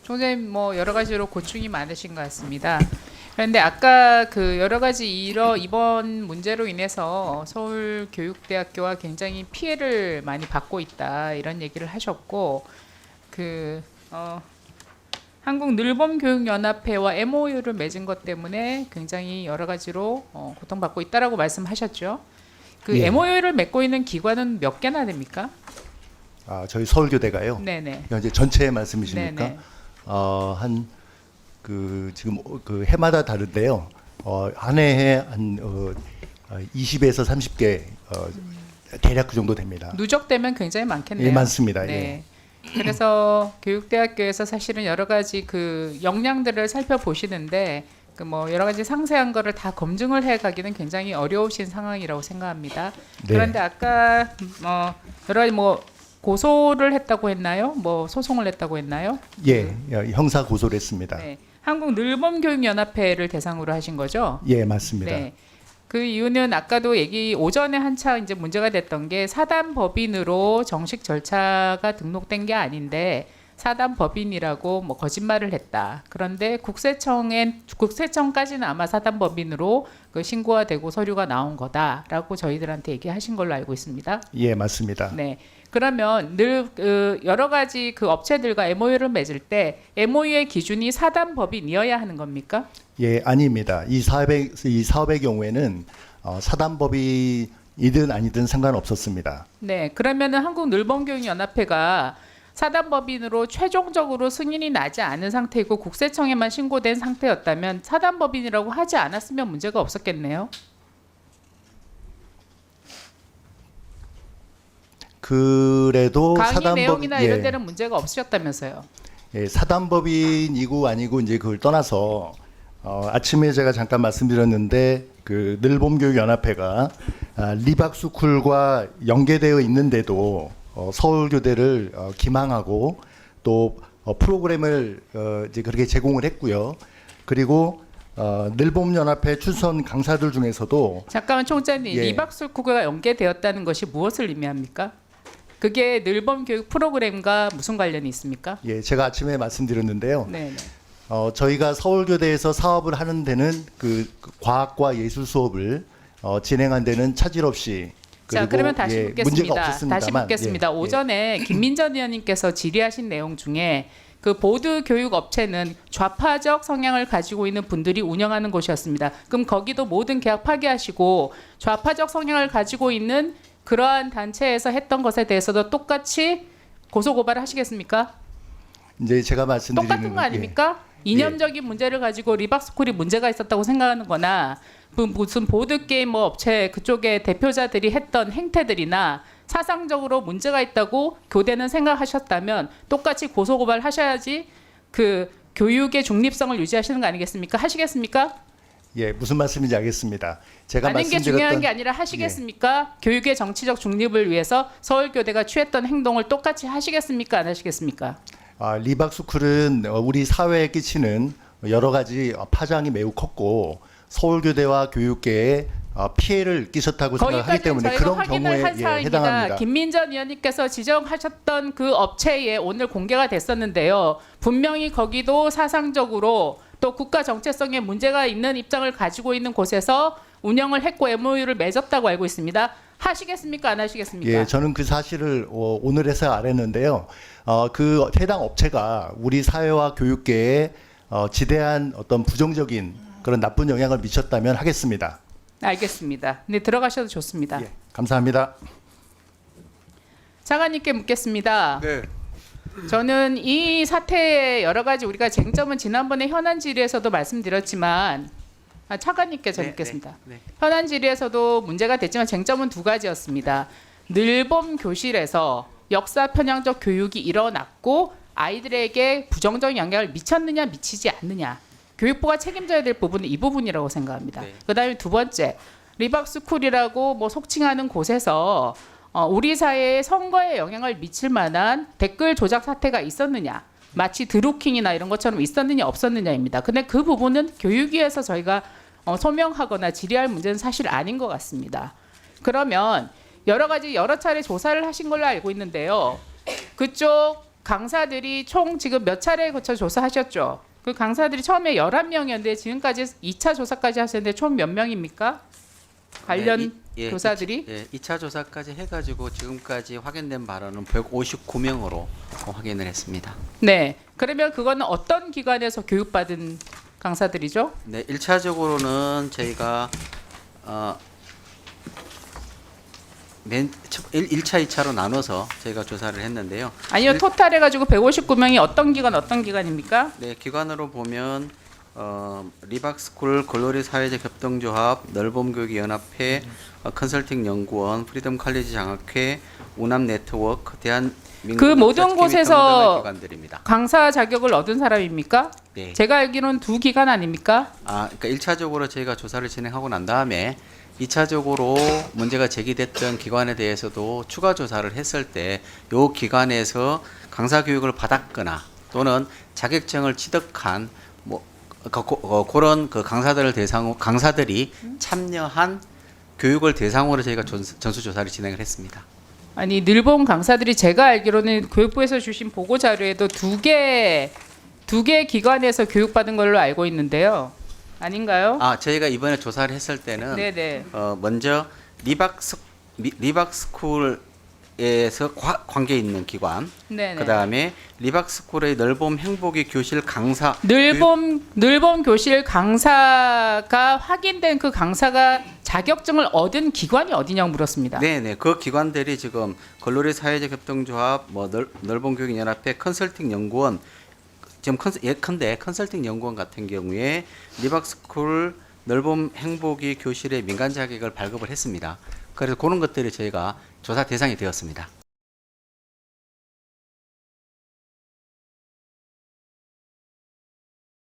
총장님 뭐 여러 가지로 고충이 많으신 것 같습니다. 그런데 아까 그 여러 가지 이번 문제로 인해서 서울교육대학교가 굉장히 피해를 많이 받고 있다 이런 얘기를 하셨고 한국늘봄교육연합회와 MOU를 맺은 것 때문에 굉장히 여러 가지로 고통받고 있다라고 말씀하셨죠. 그 예. MOU를 맺고 있는 기관은 몇 개나 됩니까? 저희 서울교대가요. 네네. 이제 전체 말씀이십니까? 네네. 지금 그 해마다 다른데요. 한 해에 한 20에서 30개 대략 그 정도 됩니다. 누적되면 굉장히 많겠네요. 예, 많습니다. 네. 그래서 교육대학교에서 사실은 여러 가지 그 역량들을 살펴보시는데 그 뭐 여러 가지 상세한 거를 다 검증을 해 가기는 굉장히 어려우신 상황이라고 생각합니다. 네. 그런데 아까 여러 가지 뭐 고소를 했다고 했나요? 뭐 소송을 했다고 했나요? 예, 형사 고소를 했습니다. 네. 한국늘봄교육연합회를 대상으로 하신 거죠? 예, 맞습니다. 네. 그 이유는 아까도 오전에 한창 이제 문제가 됐던 게 사단법인으로 정식 절차가 등록된 게 아닌데 사단법인이라고 뭐 거짓말을 했다. 그런데 국세청까지는 아마 사단법인으로 그 신고가 되고 서류가 나온 거다라고 저희들한테 얘기하신 걸로 알고 있습니다. 예, 맞습니다. 네. 그러면 늘 여러 가지 그 업체들과 MOU를 맺을 때 MOU의 기준이 사단법인이어야 하는 겁니까? 예, 아닙니다. 이 사업의 경우에는 사단법인이든 아니든 상관없었습니다. 네. 그러면은 한국늘봄교육연합회가 사단법인으로 최종적으로 승인이 나지 않은 상태이고 국세청에만 신고된 상태였다면 사단법인이라고 하지 않았으면 문제가 없었겠네요. 그래도 강의 내용이나 이런 데는 문제가 없으셨다면서요. 예, 사단법인이고 아니고 이제 그걸 떠나서 아침에 제가 잠깐 말씀드렸는데 그 늘봄교육연합회가 리박스쿨과 연계되어 있는데도 서울교대를 기망하고 또 프로그램을 이제 그렇게 제공을 했고요. 그리고 늘봄연합회 출선 강사들 중에서도 잠깐만 총장님, 예. 리박스쿨과 연계되었다는 것이 무엇을 의미합니까? 그게 늘봄교육 프로그램과 무슨 관련이 있습니까? 예, 제가 아침에 말씀드렸는데요. 네. 저희가 서울교대에서 사업을 하는 데는 그 과학과 예술 수업을 진행한 데는 차질 없이 자, 그러면 다시 문제가 묻겠습니다. 없었습니다만, 다시 묻겠습니다. 예, 예. 오전에 김민전 의원님께서 질의하신 내용 중에 그 보드 교육 업체는 좌파적 성향을 가지고 있는 분들이 운영하는 곳이었습니다. 그럼 거기도 모든 계약 파기하시고 좌파적 성향을 가지고 있는 그러한 단체에서 했던 것에 대해서도 똑같이 고소 고발을 하시겠습니까? 이제 제가 말씀드리는 똑같은 거 아닙니까? 이념적인 문제를 가지고 리박스쿨이 문제가 있었다고 생각하는 거나 무슨 보드게임 뭐 업체 그쪽에 대표자들이 했던 행태들이나 사상적으로 문제가 있다고 교대는 생각하셨다면 똑같이 고소고발 하셔야지 그 교육의 중립성을 유지하시는 거 아니겠습니까? 하시겠습니까? 예, 무슨 말씀인지 알겠습니다. 제가 하는 게 말씀드렸던 중요한 게 아니라 하시겠습니까? 교육의 정치적 중립을 위해서 서울교대가 취했던 행동을 똑같이 하시겠습니까? 안 하시겠습니까? 리박스쿨은 우리 사회에 끼치는 여러 가지 파장이 매우 컸고 서울교대와 교육계에 피해를 끼쳤다고 생각하기 거기까지는 때문에 저희가 그런 확인을 경우에 한 사항입니다. 해당합니다. 김민전 의원님께서 지정하셨던 그 업체에 오늘 공개가 됐었는데요. 분명히 거기도 사상적으로 또 국가 정체성에 문제가 있는 입장을 가지고 있는 곳에서 운영을 했고 MOU를 맺었다고 알고 있습니다. 하시겠습니까? 안 하시겠습니까? 예, 저는 그 사실을 오늘에서 알았는데요. 그 해당 업체가 우리 사회와 교육계에 지대한 어떤 부정적인 그런 나쁜 영향을 미쳤다면 하겠습니다. 알겠습니다. 네, 들어가셔도 좋습니다. 예, 감사합니다. 차관님께 묻겠습니다. 네. 저는 이 사태의 여러 가지 우리가 쟁점은 지난번에 현안 질의에서도 말씀드렸지만 차관님께 저 묻겠습니다. 네. 현안 질의에서도 문제가 됐지만 쟁점은 두 가지였습니다. 늘봄 교실에서 역사 편향적 교육이 일어났고 아이들에게 부정적인 영향을 미쳤느냐 미치지 않느냐. 교육부가 책임져야 될 부분은 이 부분이라고 생각합니다. 네. 그다음에 두 번째 리박스쿨이라고 뭐 속칭하는 곳에서 우리 사회에 선거에 영향을 미칠 만한 댓글 조작 사태가 있었느냐. 마치 드루킹이나 이런 것처럼 있었느냐 없었느냐입니다. 근데 그 부분은 교육위에서 저희가 소명하거나 질의할 문제는 사실 아닌 것 같습니다. 그러면 여러 차례 조사를 하신 걸로 알고 있는데요. 그쪽 강사들이 총 지금 몇 차례에 거쳐 조사하셨죠? 그 강사들이 처음에 11명이었는데 지금까지 2차 조사까지 하셨는데 총 몇 명입니까? 관련 조사들이? 2차 조사까지 해가지고 지금까지 확인된 바로는 159명으로 확인을 했습니다. 네. 그러면 그거는 어떤 기관에서 교육받은 강사들이죠? 네, 1차적으로는 저희가 1차, 2차로 나눠서 저희가 조사를 했는데요. 아니요. 토탈 해가지고 159명이 어떤 기관입니까? 네, 기관으로 보면 리박스쿨, 글로리 사회적 협동조합, 넓음교육연합회, 컨설팅 연구원, 프리덤 칼리지 장학회, 우남 네트워크, 그 모든 곳에서 기관들입니다. 강사 자격을 얻은 사람입니까? 네. 제가 알기로는 두 기관 아닙니까? 그러니까 1차적으로 저희가 조사를 진행하고 난 다음에 2차적으로 문제가 제기됐던 기관에 대해서도 추가 조사를 했을 때 요 기관에서 강사 교육을 받았거나 또는 자격증을 취득한 그런 그 강사들이 참여한 교육을 대상으로 저희가 전수 조사를 진행을 했습니다. 아니 늘본 강사들이 제가 알기로는 교육부에서 주신 보고 자료에도 두 개 기관에서 교육받은 걸로 알고 있는데요. 아닌가요? 저희가 이번에 조사를 했을 때는 네네. 먼저 리박스쿨에서 관계 있는 기관, 네네. 그다음에 리박스쿨의 넓음 행복의 교실 강사 늘봄 교실 강사가 확인된 그 강사가 자격증을 얻은 기관이 어디냐고 물었습니다. 네네, 그 기관들이 지금 글로리 사회적 협동조합, 넓은 교육 연합회, 컨설팅 연구원, 지금 예컨대 컨설팅 연구원 같은 경우에 리박스쿨 넓음 행복이 교실의 민간 자격을 발급을 했습니다. 그래서 그런 것들이 저희가 조사 대상이 되었습니다.